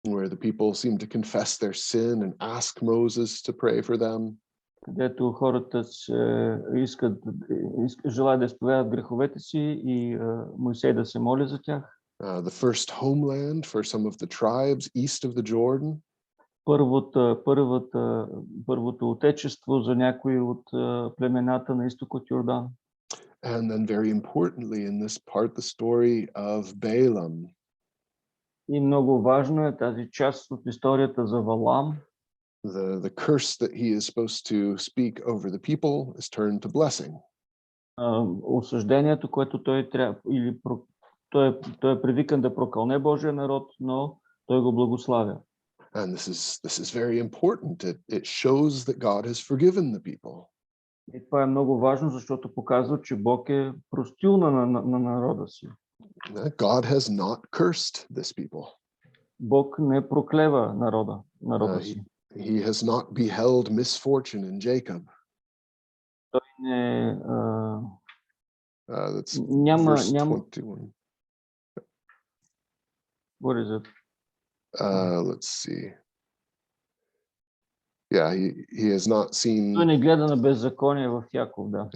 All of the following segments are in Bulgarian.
where the people seem to confess their sin and ask Moses to pray for them. Където хората желаят да изповядат греховете си и Моисей да се моли за тях. The first homeland for some of the tribes east of the Jordan. Първото отечество за някои от племената на изток от Йордан. And then very importantly in this part, the story of Balaam. И много важно е тази част от историята за Валам. The curse that he is supposed to speak over the people is turned to blessing. Осъждението, което той трябва, или той е привикан да прокълне Божия народ, но той го благославя. And this is very important. It shows that God has forgiven the people. И това е много важно, защото показва, че Бог е простил на народа си. God has not cursed this people. Бог не проклева народа си. He has not beheld misfortune in Jacob. Той не That's няма verse 21. What is it? Let's see. Yeah, he has not seen. Той не гледа на беззаконие в Яков, да.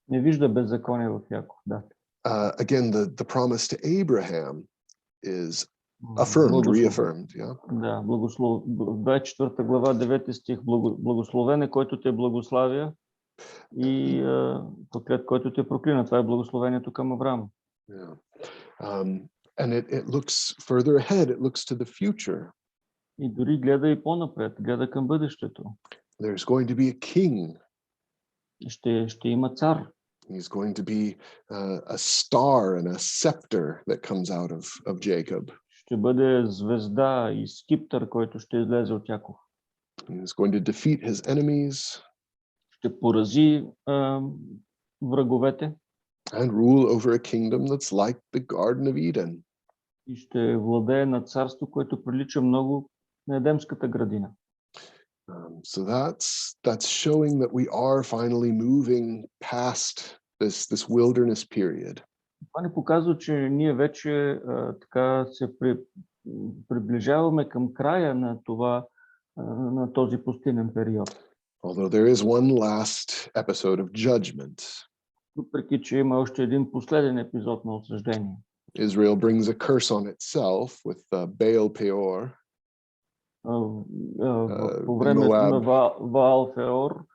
Не вижда беззаконие в Яков, да. Again, the promise to Abraham is affirmed, reaffirmed, yeah. Да, 24 глава, 9 стих, благословен е, който те благославя и проклет, който те проклина. Това е благословението към Авраам. Yeah. And it looks further ahead, it looks to the future. И дори гледа и по-напред, гледа към бъдещето. There's going to be a king. Ще има цар. He's going to be a star and a scepter that comes out of Jacob. Ще бъде звезда и скиптър, който ще излезе от Яков. He's going to defeat his enemies. Ще порази враговете. And rule over a kingdom that's like the Garden of Eden. И ще владее над царство, което прилича много на Едемската градина. So that's showing that we are finally moving past this wilderness period. Това ни показва, че ние вече така се приближаваме към края на този пустинен период. Although there is one last episode of judgment. Въпреки че има още един последен епизод на осъждение. Israel brings a curse on itself with Baal Peor. По времето на Ваал Феор,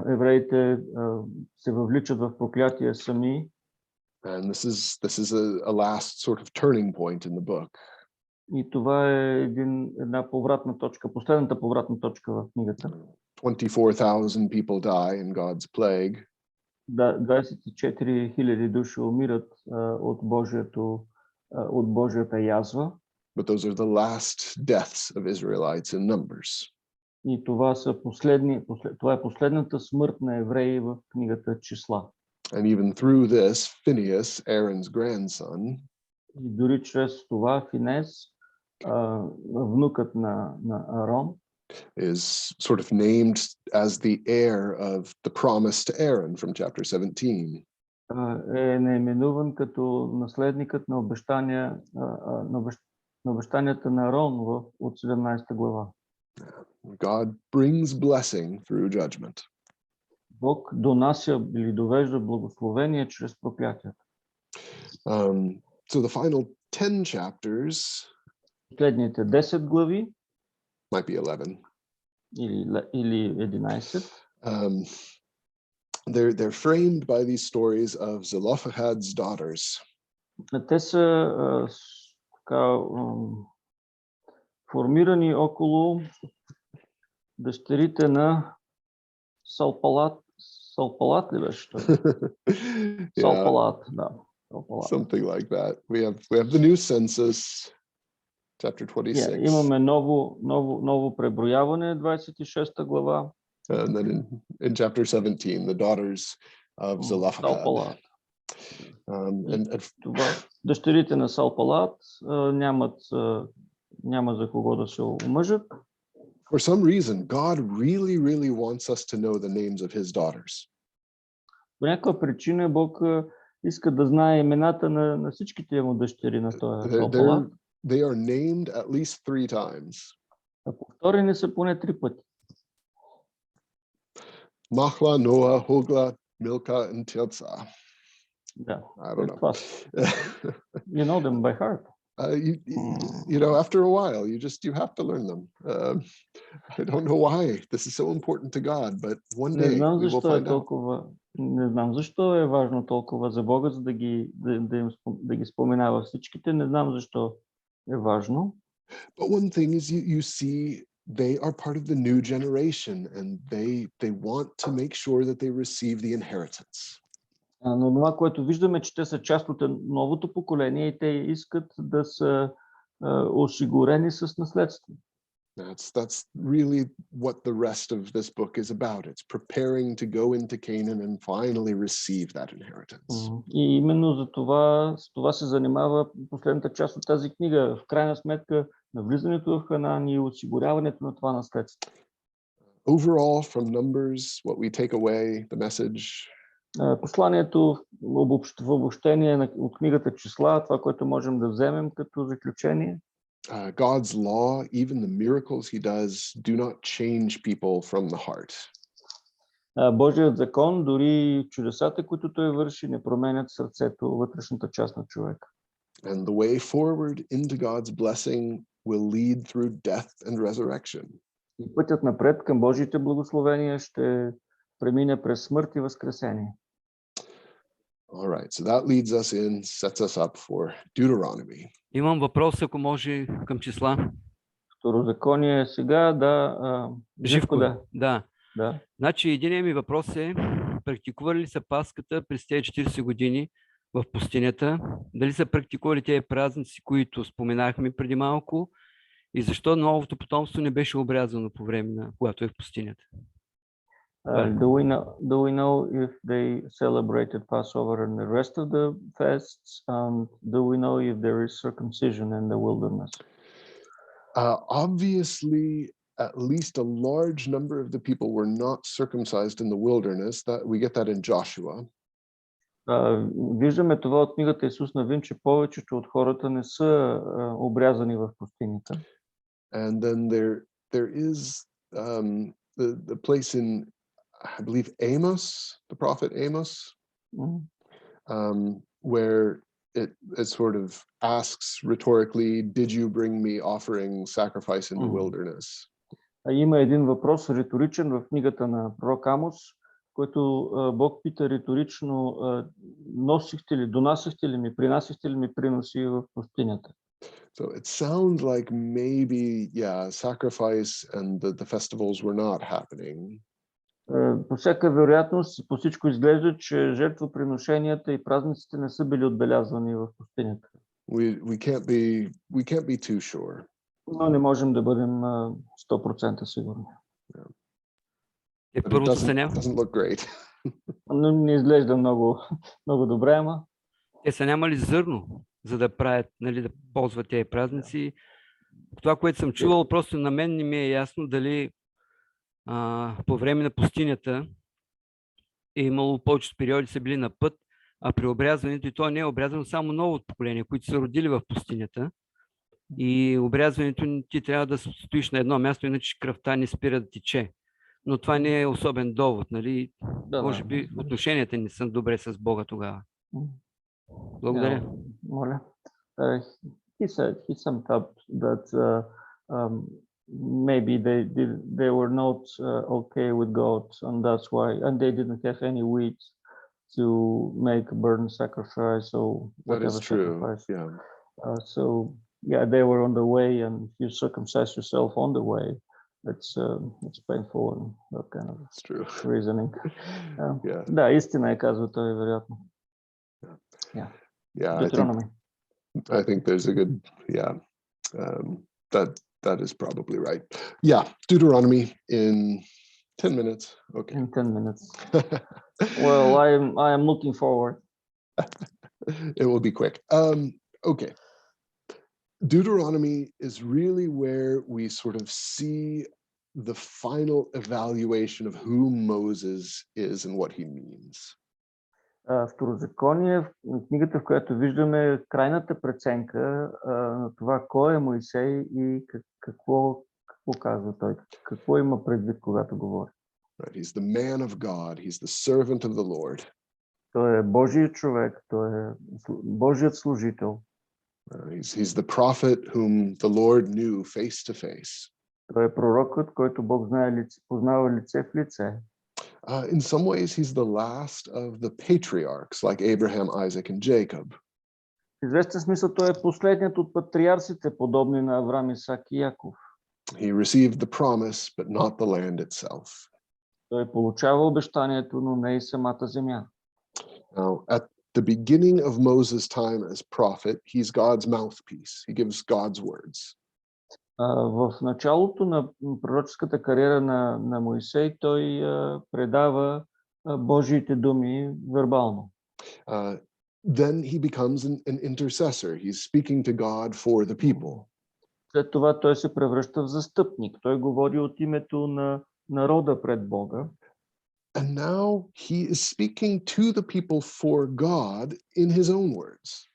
евреите се въвличат в проклятие сами. And this is a last sort of turning point in the book. И това е една повратна точка, последната повратна точка в книгата. 24,000 people die in God's plague. Да, 24 000 души умират от Божията язва. But those are the last deaths of Israelites in Numbers. И това е последната смърт на евреи в книгата Числа. And even through this, Phinehas, Aaron's grandson, и дори чрез това Финес, внукът на Арон, is sort of named as the heir of the promise to Aaron from chapter 17. Е наименуван като наследникът на обещанията на Арон от 17 глава. God brings blessing through judgment. Бог донася или довежда благословение чрез проклятията. So the final 10 chapters, последните 10 глави, might be 11. Или 11. They're framed by these stories of Zelophehad's daughters. Те са формирани около дъщерите на Салпалат ли беше това? Салпалат, да. Something like that. We have the new census. Chapter 26. Имаме ново преброяване, 26 глава. And then in chapter 17, the daughters of Zelophehad. Дъщерите на Салпалат няма за кого да се омъжат. For some reason, God really wants us to know the names of his daughters. По някаква причина Бог иска да знае имената на всичките му дъщери на този палат. They are named at least 3 times. Повторени са поне 3 пъти. Machla, Noah, Hogla, Milcah, and Tirzah. Да. I don't know. You know them by heart. You know, after a while, you have to learn them. I don't know why this is so important to God, but one day we will find out. Не знам защо е важно толкова за Бога, за да ги споменава всичките. Не знам защо е важно. But one thing is you see they are part of the new generation and they want to make sure that they receive the inheritance. Но това, което виждаме, че те са част от новото поколение и те искат да са осигурени с наследство. That's really what the rest of this book is about. It's preparing to go into Canaan and finally receive that inheritance. И именно за това се занимава последната част от тази книга. В крайна сметка на влизането в Ханаан и осигуряването на това наследство. Overall, from Numbers, what we take away, the message. Посланието в обобщение от книгата Числа, това, което можем да вземем като заключение. God's law, even the miracles he does, do not change people from the heart. Божият закон, дори чудесата, които той върши, не променят сърцето, вътрешната част на човека. And the way forward into God's blessing will lead through death and resurrection. И пътят напред към Божиите благословения ще премине през смърт и възкресение. All right, so that leads us in, sets us up for Deuteronomy. Имам въпрос, ако може, към числа. Второзаконие сега, Живко, да. Да. Значи, единият ми въпрос е, практикували ли са Паската през тези 40 години в пустинята? Дали са практикували тези празници, които споменахме преди малко? И защо новото потомство не беше обрязано по време на когато е в пустинята? Do we know if they celebrated Passover and the rest of the fasts? Do we know if there is circumcision in the wilderness? Obviously, at least a large number of the people were not circumcised in the wilderness. That we get that in Joshua. Виждаме това от книгата Исус Навин, че повечето от хората не са обрязани в пустинята. And then there is the place in, I believe, Amos, the prophet Amos, where it sort of asks rhetorically, did you bring me offering sacrifice in the wilderness? Има един въпрос риторичен в книгата на пророк Амос, който Бог пита риторично, донасихте ли ми, принасихте ли ми приноси в пустинята? So it sounds like maybe, sacrifice and the festivals were not happening. По всяка вероятност, по всичко изглежда, че жертвоприношенията и празниците не са били отбелязвани в пустинята. We can't be too sure. Но не можем да бъдем 100% сигурни. But it doesn't look great. Но не изглежда много добре, ама. Те са нямали зърно, за да правят, да ползват тези празници. Това, което съм чувал, просто на мен не ми е ясно дали по време на пустинята е имало повечето периоди са били на път, а при обрязването, и то не е обрязвано само новото поколение, които са родили в пустинята. И обрязването ти трябва да стоиш на едно място, иначе кръвта не спира да тече. Но това не е особен довод, нали? Може би отношенията не са добре с Бога тогава. Благодаря. Моля. He some thought that maybe they were not okay with God, and that's why, and they didn't have any wheat to make a burnt sacrifice or whatever. That is true. Sacrifice. Yeah. So they were on the way, and if you circumcise yourself on the way, it's painful and that kind of reasoning. Да, истина е, казва той, вероятно. I think there's a good, that is probably right. Yeah, Deuteronomy in 10 minutes. Okay. In 10 minutes. Well, I am looking forward. It will be quick. Okay. Deuteronomy is really where we sort of see the final evaluation of who Moses is and what he means. Второзаконие, книгата, в която виждаме крайната преценка на това кой е Моисей и какво казва той, какво има предвид, когато говори. Right, he's the man of God, he's the servant of the Lord. Той е Божият човек, той е Божият служител. He's the prophet whom the Lord knew face to face. Той е пророкът, който Бог познава лице в лице. In some ways, he's the last of the patriarchs, like Abraham, Isaac, and Jacob. В известен смисъл той е последният от патриарсите, подобни на Авраам, Исак и Яков. He received the promise, but not the land itself. Той получава обещанието, но не и самата земя. Now, at the beginning of Moses' time as prophet, he's God's mouthpiece. He gives God's words. В началото на пророческата кариера на Моисей той предава Божиите думи вербално. Then he becomes an intercessor. He's speaking to God for the people. След това той се превръща в застъпник. Той говори от името на народа пред Бога. And now he is speaking to the people for God in his own words.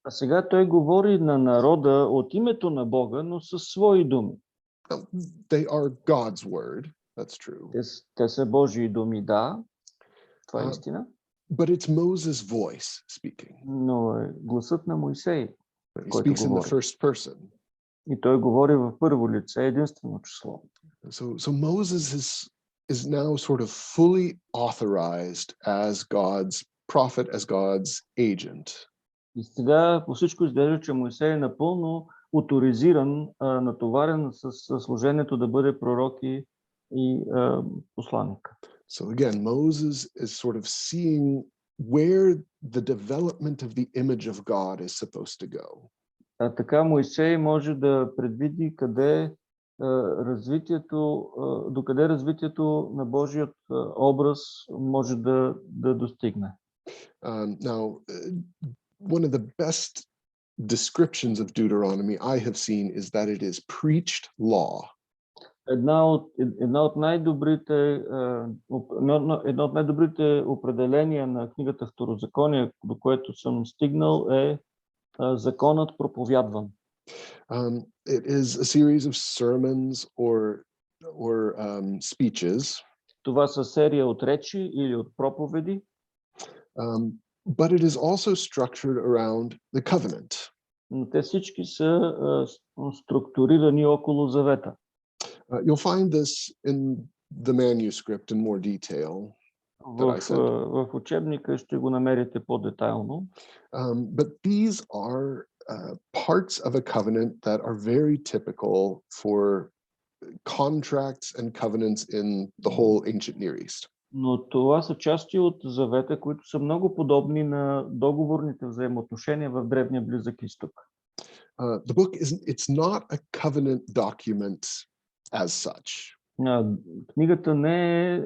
А сега той говори на народа от името на Бога, но със свои думи. They are God's word. That's true. Те са Божии думи, да. Това е истина. But it's Moses' voice speaking. Но е гласът на Моисей, He който speaks in говори. the first person. И той говори в първо лице, единствено число. So Moses is now sort of fully authorized as God's prophet, as God's agent. И сега по всичко изглежда, че Моисей е напълно оторизиран, натоварен с служението да бъде пророк и посланник. So again, Moses is sort of seeing where the development of the image of God is supposed to go. Така Моисей може да предвиди докъде развитието на Божият образ може да достигне. Now, one of the best descriptions of Deuteronomy I have seen is that it is preached law. Едно от най-добрите определения на книгата Второзаконие, до което съм стигнал, е законът проповядван. It is a series of sermons or speeches. Това са серия от речи или от проповеди. But it is also structured around the covenant. Но те всички са структурирани около завета. You'll find this in the manuscript in more detail. В учебника ще го намерите по-детайлно. But these are parts of a covenant that are very typical for contracts and covenants in the whole ancient Near East. Но това са части от завета, които са много подобни на договорните взаимоотношения в древния Близък изток. The book it's not a covenant document as such. Книгата не е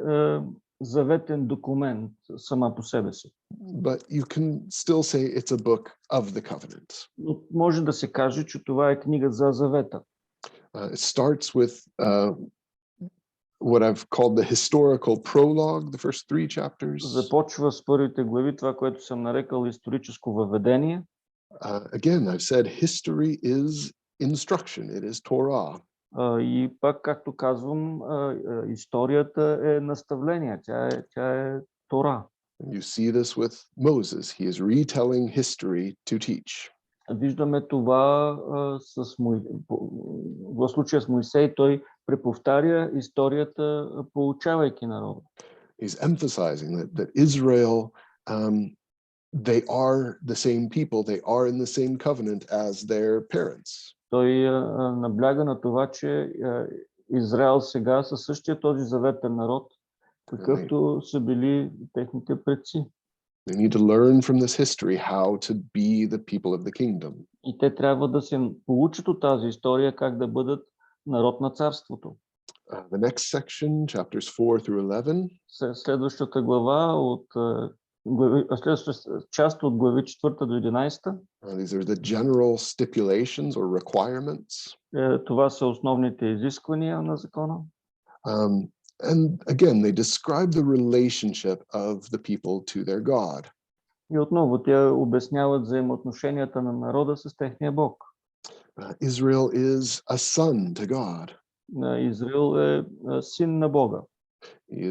заветен документ сама по себе си. But you can still say it's a book of the covenant. Но може да се каже, че това е книга за завета. It starts with what I've called the historical prologue, the first 3 chapters. Започва с първите глави, това, което съм нарекал историческо въведение. Again, I've said history is instruction, it is Torah. И пак, както казвам, историята е наставление, тя е Тора. You see this with Moses. He is retelling history to teach. Виждаме това в случая с Моисей, той преповтаря историята, поучавайки народа. He's emphasizing that Israel, they are the same people, they are in the same covenant as their parents. Той набляга на това, че Израел сега със същия този заветен народ, какъвто са били техните предци. They need to learn from this history how to be the people of the kingdom. И те трябва да се получат от тази история как да бъдат народ на царството. The next section, chapters 4 through 11. Следващата глава следващата част от глави 4 до 11. These are the general stipulations or requirements. Това са основните изисквания на закона. And again, they describe the relationship of the people to their God. И отново те обясняват взаимоотношенията на народа с техния Бог. Israel is a son to God. Израил е син на Бога. He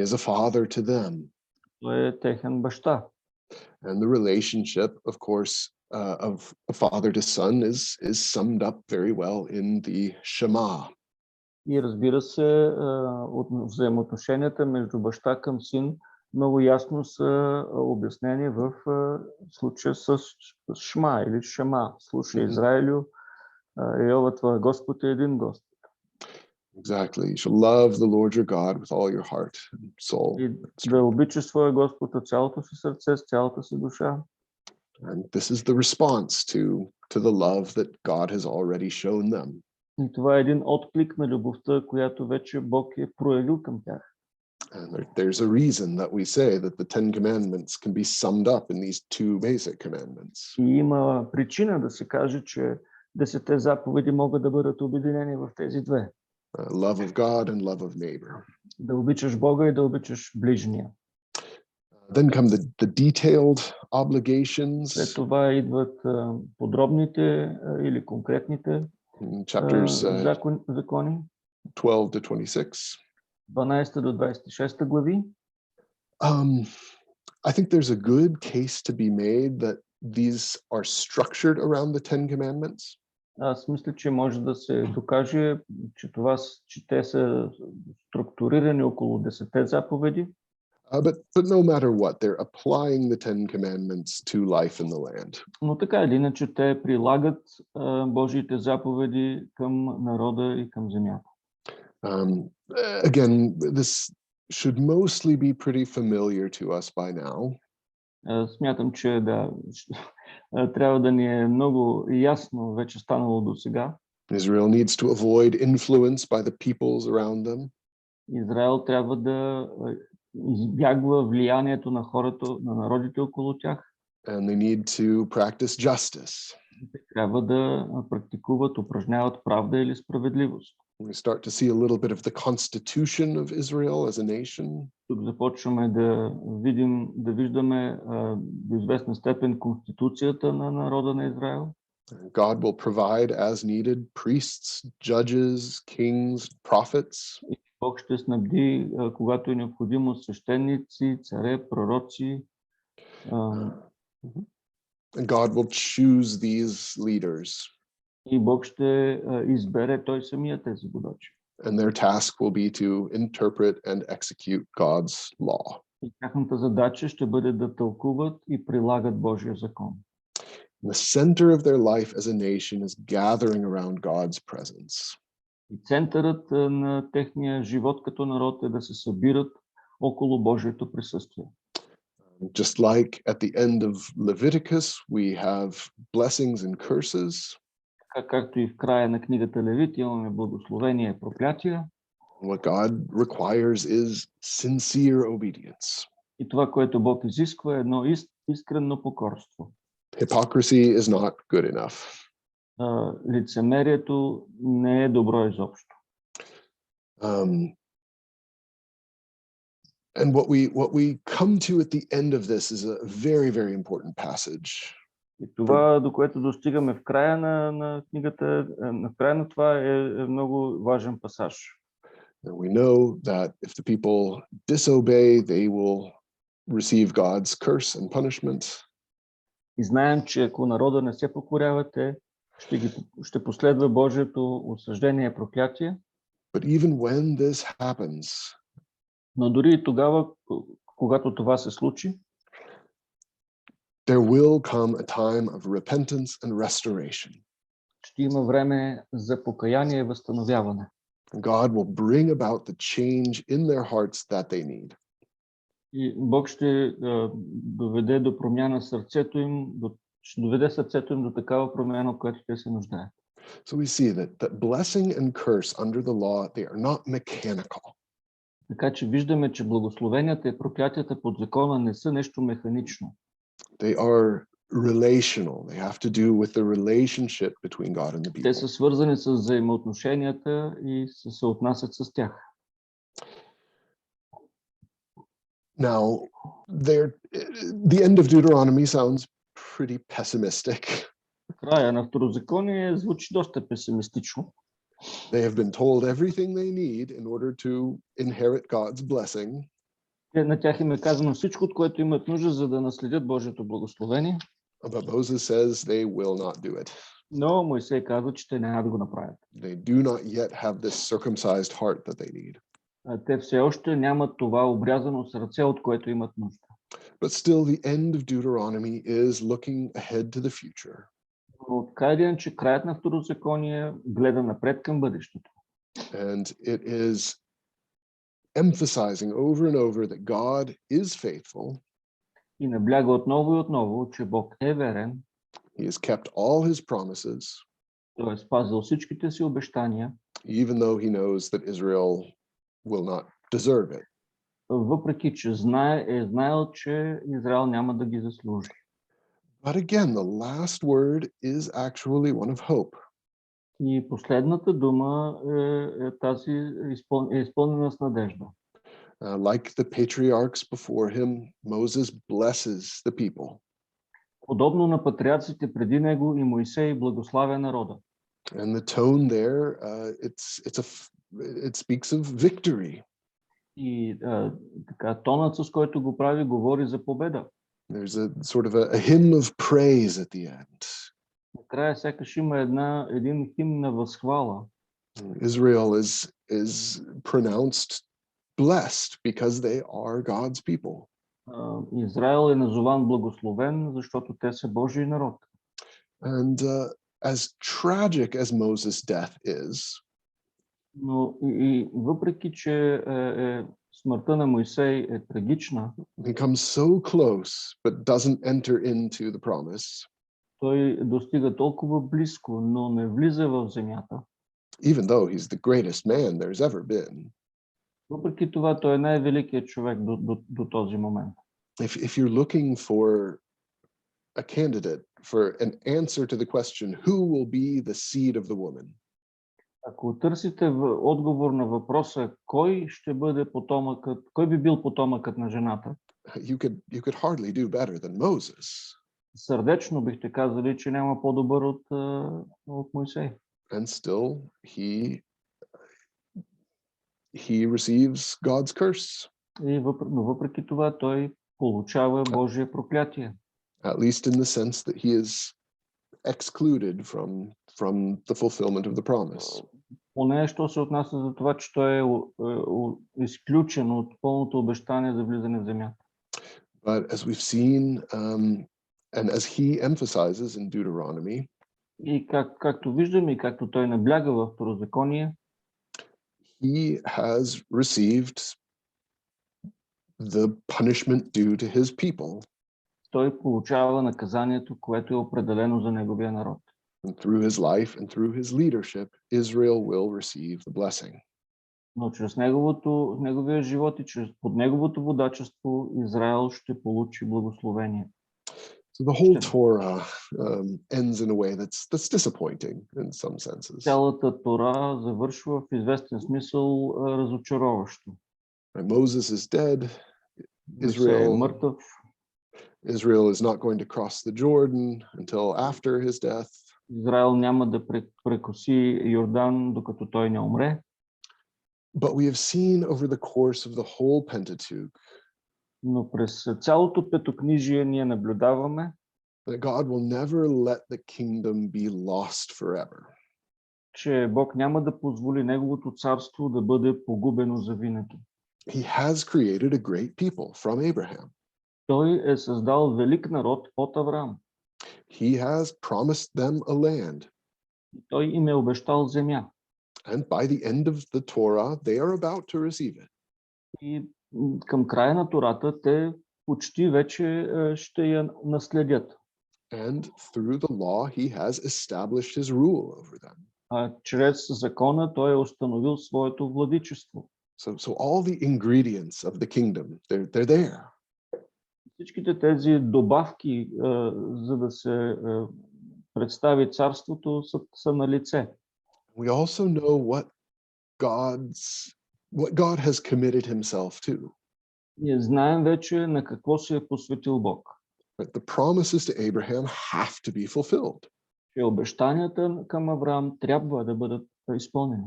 is a father to them. Той е техен баща. And the relationship, of course, of a father to son is summed up very well in the Shema. И разбира се, взаимоотношенията между баща към син много ясно са обяснени в случая с Шма или Шема. Слушай, Израилю, Йова твой Господ е един Господ. Exactly. You shall love the Lord your God with all your heart and soul. И да обичаш своя Господ от цялото си сърце, с цялата си душа. And this is the response to the love that God has already shown them. И това е един отклик на любовта, която вече Бог е проявил към тях. And there's a reason that we say that the 10 commandments can be summed up in these two basic commandments. И има причина да се каже, че 10 заповеди могат да бъдат обединени в тези две. Love of God and love of neighbor. Да обичаш Бога и да обичаш ближния. Then come the detailed obligations. След това идват подробните или конкретните chapters закони. 12 to 26. 12 до 26 глави. I think there's a good case to be made that these are structured around the 10 commandments. Аз мисля, че може да се докаже, че те са структурирани около 10 заповеди. But no matter what, they're applying the 10 commandments to life in the land. Но така или иначе те прилагат Божиите заповеди към народа и към земята. Again, this should mostly be pretty familiar to us by now. Смятам, че трябва да ни е много ясно вече станало до сега. Israel needs to avoid influence by the peoples around them. Израел трябва да избягва влиянието на хората, на народите около тях. And they need to practice justice. Трябва да практикуват, упражняват правда или справедливост. We start to see a little bit of the constitution of Israel as a nation. Тук започваме да виждаме до известна степен конституцията на народа на Израел. God will provide as needed priests, judges, kings, prophets. Бог ще снабди, когато е необходимо, свещеници, царе, пророци. And God will choose these leaders. И Бог ще избере той самия тези водачи. And their task will be to interpret and execute God's law. И тяхната задача ще бъде да тълкуват и прилагат Божия закон. The center of their life as a nation is gathering around God's presence. И центърът на техния живот като народ е да се събират около Божието присъствие. Just like at the end of Leviticus, we have blessings and curses. Както и в края на книгата Левит имаме благословение и проклятия. What God requires is sincere obedience. И това, което Бог изисква, е едно искрено покорство. Hypocrisy is not good enough. Лицемерието не е добро изобщо. And what we come to at the end of this is a very, very important passage. И това, до което достигаме в края на книгата, в края на това е много важен пасаж. And we know that if the people disobey, they will receive God's curse and punishment. И знаем, че ако народа не се покорява, ще последва Божието осъждение и проклятие. But even when this happens, но дори и тогава, когато това се случи, there will come a time of repentance and restoration. Ще има време за покаяние и възстановяване. God will bring about the change in their hearts that they need. И Бог ще доведе до промяна сърцето им, ще доведе сърцето им до такава промяна, от която те се нуждаят. So we see that blessing and curse under the law, they are not mechanical. Така че виждаме, че благословенията и проклятията под закона не са нещо механично. They are relational. They have to do with the relationship between God and the people. Те са свързани с взаимоотношенията и се съотнасят с тях. Now, the end of Deuteronomy sounds pretty pessimistic. Края на Второзаконие звучи доста песимистично. They have been told everything they need in order to inherit God's blessing. На тях им е казано всичко, от което имат нужда, за да наследят Божието благословение. But Moses says they will not do it. Но Моисей казва, че те няма да го направят. They do not yet have this circumcised heart that they need. Те все още нямат това обрязано сърце, от което имат нужда. But still, the end of Deuteronomy is looking ahead to the future. Но така един, че краят на Второзаконие гледа напред към бъдещето. And it is emphasizing over and over that God is faithful. И набляга отново и отново, че Бог е верен. He has kept all his promises. Той е спазил всичките си обещания. Even though he knows that Israel will not deserve it. Въпреки, че е знаел, че Израел няма да ги заслужи. But again, the last word is actually one of hope. И последната дума тази изпълнена с надежда. Like the patriarchs before him, Moses blesses the people. Подобно на патриарците преди него, и Моисей благославя народа. And the tone there, it speaks of victory. И така тонът, с който го прави, говори за победа. There's a sort of a hymn of praise at the end. Накрая сякаш има един химн на възхвала. Israel is pronounced blessed because they are God's people. Израел е назован благословен, защото те са Божий народ. And as tragic as Moses' death is, Но и въпреки, че смъртта на Моисей е трагична, he comes so close but doesn't enter into the promise. Той достига толкова близко, но не влиза в земята. Even though he's the greatest man there's ever been. Въпреки това, той е най-великият човек до този момент. If you're looking for a candidate for an answer to the question, who will be the seed of the woman? Ако търсите отговор на въпроса, кой би бил потомъкът на жената? You could hardly do better than Moses. Сърдечно бихте казали, че няма по-добър от Моисей. And still he receives God's curse. Но въпреки това той получава Божие проклятие. At least in the sense that he is excluded from the fulfillment of the promise. Поне що се отнася за това, че той е изключен от пълното обещание за влизане в земята. But as we've seen, and as he emphasizes in Deuteronomy, и както виждаме и както той набляга в Второзаконие, he has received the punishment due to his people. Той получава наказанието, което е определено за неговия народ. And through his life and through his leadership, Israel will receive the blessing. Но чрез неговия живот и под неговото водачество Израел ще получи благословение. So the whole Torah ends in a way that's disappointing in some senses. Цялата Тора завършва в известен смисъл разочароващо. Moses is dead. Israel is not going to cross the Jordan until after his death. Израел няма да прекоси Йордан, докато той не умре. But we have seen over the course of the whole Pentateuch, но през цялото Петокнижие ние наблюдаваме, that God will never let the kingdom be lost forever. Че Бог няма да позволи неговото царство да бъде погубено завинаги. He has created a great people from Abraham. Той е създал велик народ от Авраам. He has promised them a land. Той им е обещал земя. And by the end of the Torah, they are about to receive it. И към края на Тората те почти вече ще я наследят. And through the law, he has established his rule over them. Чрез закона той е установил своето владичество. So all the ingredients of the kingdom, they're there. Всичките тези добавки, за да се представи царството, са на лице. We also know what God has committed himself to. Ние знаем вече на какво се е посветил Бог. But the promises to Abraham have to be fulfilled. Че обещанията към Авраам трябва да бъдат изпълнени.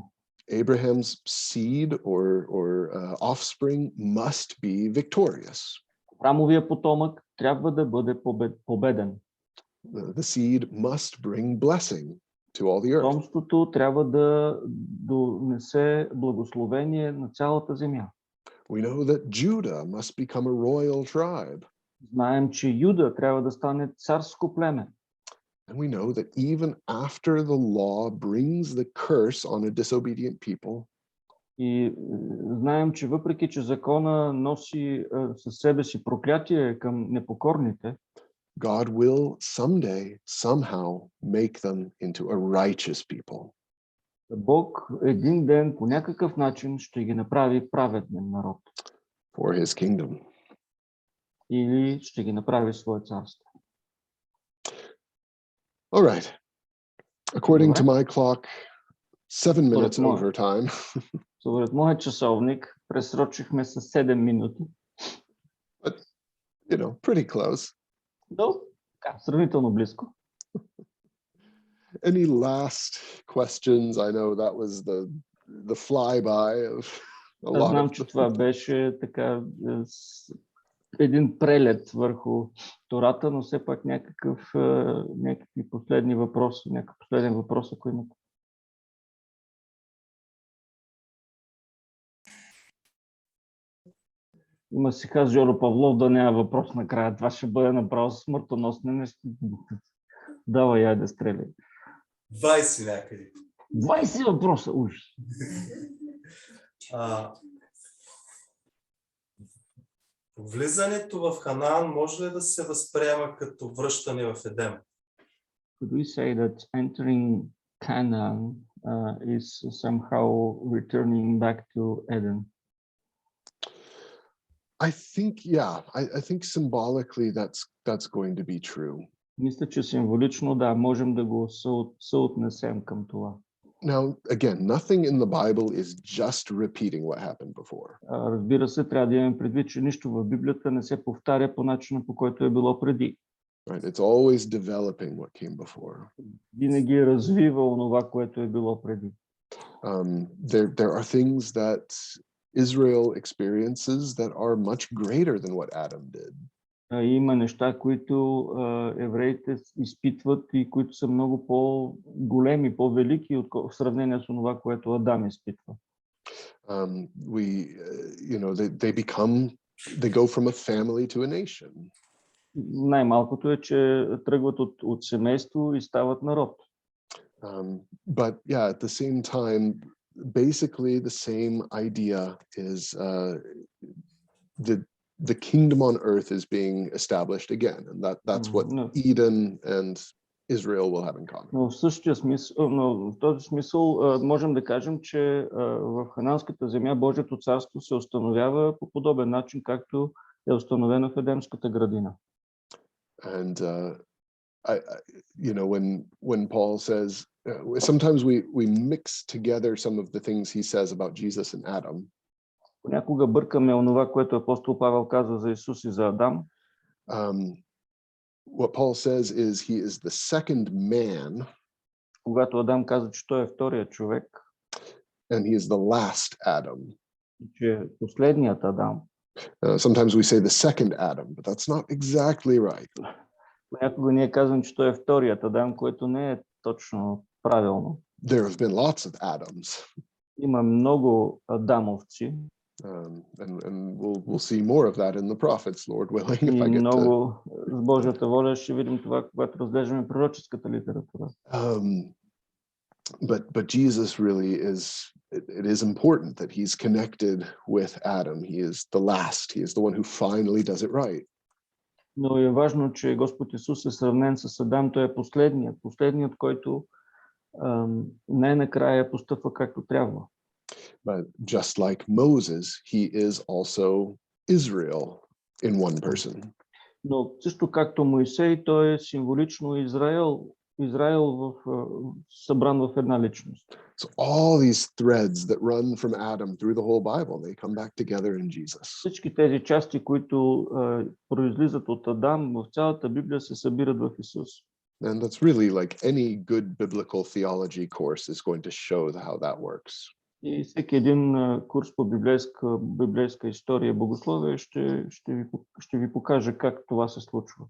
Abraham's seed or offspring must be victorious. Авраамовия потомък трябва да бъде победен. The seed must bring blessing to all the earth. Потомството трябва да донесе благословение на цялата земя. We know that Judah must become a royal tribe. Знаем, че Юда трябва да стане царско племе. And we know that even after the law brings the curse on a disobedient people, и знаем, че въпреки че закона носи със себе си проклятие към непокорните, God will someday somehow make them into a righteous people. Бог един ден по някакъв начин ще ги направи праведен народ. For his kingdom. Или ще ги направи свое царство. All right. According to my clock, 7 minutes over time. Според моя часовник пресрочихме с 7 минути. But, you know, pretty close. До, сравнително близко. Any last questions? I know that was the flyby of a lot. Знам, че това беше така един прелет върху Тората, но все пак някакви последни въпроси, някакъв последен въпрос, ако имате. Има си каза Жоро Павлов да няма въпрос накрая. Това ще бъде направо смъртоносно нещо. Давай, я да стреляй. 20 някъде. 20 въпроса, уж. Влизането в Ханаан може ли да се възприема като връщане в Едем? Could we say that entering Canaan is somehow returning back to Eden? I think, yeah, I think symbolically that's going to be true. Мисля, че символично, да, можем да го съотнесем към това. Now, again, nothing in the Bible is just repeating what happened before. Разбира се, трябва да имаме предвид, че нищо в Библията не се повтаря по начина, по който е било преди. Right? It's always developing what came before. Винаги развива онова, което е било преди. There are things that Israel experiences that are much greater than what Adam did. Има неща, които евреите изпитват и които са много по-големи, по-велики в сравнение с това, което Адам изпитва. They go from a family to a nation. Най-малкото е, че тръгват от семейство и стават народ. But yeah, at the same time, basically the same idea is the kingdom on earth is being established again, and that's what Eden and Israel will have in common. Но в този смисъл можем да кажем, че в Хананската земя Божието царство се установява по подобен начин, както е установено в Едемската градина. And when Paul says, sometimes we mix together some of the things he says about Jesus and Adam. Понякога бъркаме онова, което апостол Павел казва за Исус и за Адам. What Paul says is he is the second man. Когато Адам казва, че той е вторият човек. And he is the last Adam. Че е последният Адам. Sometimes we say the second Adam, but that's not exactly right. Понякога ние казваме, че той е вторият Адам, което не е точно правилно. There have been lots of Adams. Има много Адамовци. And we'll see more of that in the prophets, Lord willing, if I get много с Божията воля ще видим това, когато разглеждаме пророческата литература. But Jesus really it is important that he's connected with Adam. He is the last. He is the one who finally does it right. Но е важно, че Господ Исус е сравнен с Адам. Той е последният, който най-накрая постъпва както трябва. But just like Moses, he is also Israel in one person. Но също както Моисей, той е символично Израел Израил събран в една личност. So all these threads that run from Adam through the whole Bible, they come back together in Jesus. Всички тези части, които произлизат от Адам, в цялата Библия се събират в Исус. And that's really like any good biblical theology course is going to show how that works. И всеки един курс по библейска история и богословие ще ви покаже как това се случва.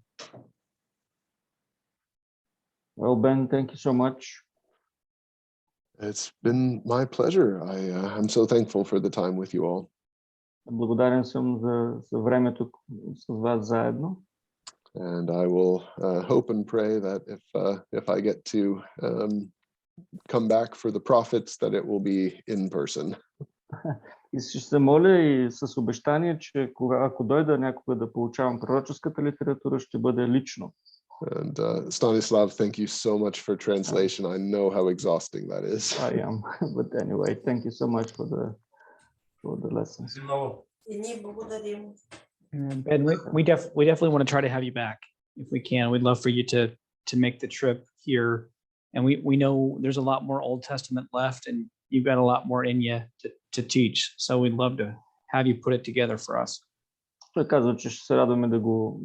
Well, Ben, thank you so much. It's been my pleasure. I'm so thankful for the time with you all. Благодарен съм за времето с вас заедно. And I will hope and pray that if I get to come back for the prophets, that it will be in person. И ще се моля и с обещание, че ако дойда някога да получавам пророческата литература, ще бъде лично. And Stanislav, thank you so much for translation. I know how exhausting that is. I am, but anyway, thank you so much for the lessons. Ben, we definitely want to try to have you back if we can. We'd love for you to make the trip here. And we know there's a lot more Old Testament left, and you've got a lot more in you to teach. So we'd love to have you put it together for us. Той казва, че ще се радваме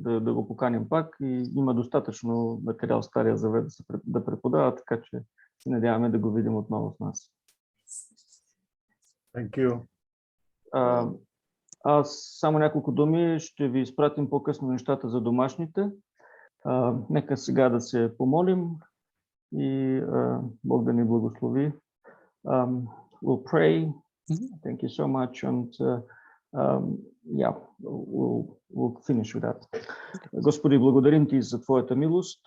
да го поканим пак и има достатъчно материал в Стария Завет да преподава, така че се надяваме да го видим отново с нас. Thank you. Аз само няколко думи ще ви изпратим по-късно нещата за домашните. Нека сега да се помолим и Бог да ни благослови. We'll pray. Thank you so much. And yeah, we'll finish with that. Господи, благодарим Ти за Твоята милост,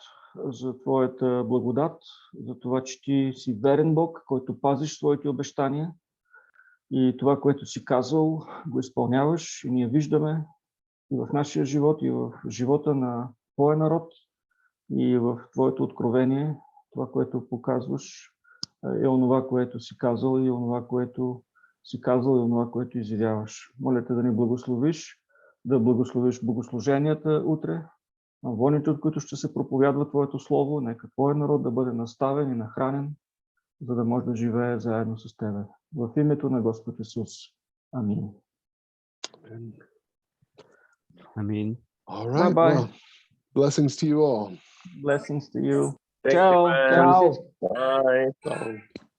за Твоята благодат, за това, че Ти си верен Бог, който пазиш Своите обещания и това, което си казал, го изпълняваш и ние виждаме и в нашия живот, и в живота на Твоя народ, и в Твоето откровение. Това, което показваш, е онова, което си казал, и онова, което си казал, и онова, което изявяваш. Моля те да ни благословиш, да благословиш богослуженията утре, воните, от които ще се проповядва Твоето Слово. Нека Твоя народ да бъде наставен и нахранен, за да може да живее заедно с Тебе. В името на Господ Исус. Амин. Амин. All right. Bye-bye. Well, blessings to you all. Blessings to you. Thank Ciao. you, man. Ciao. Bye. Ciao.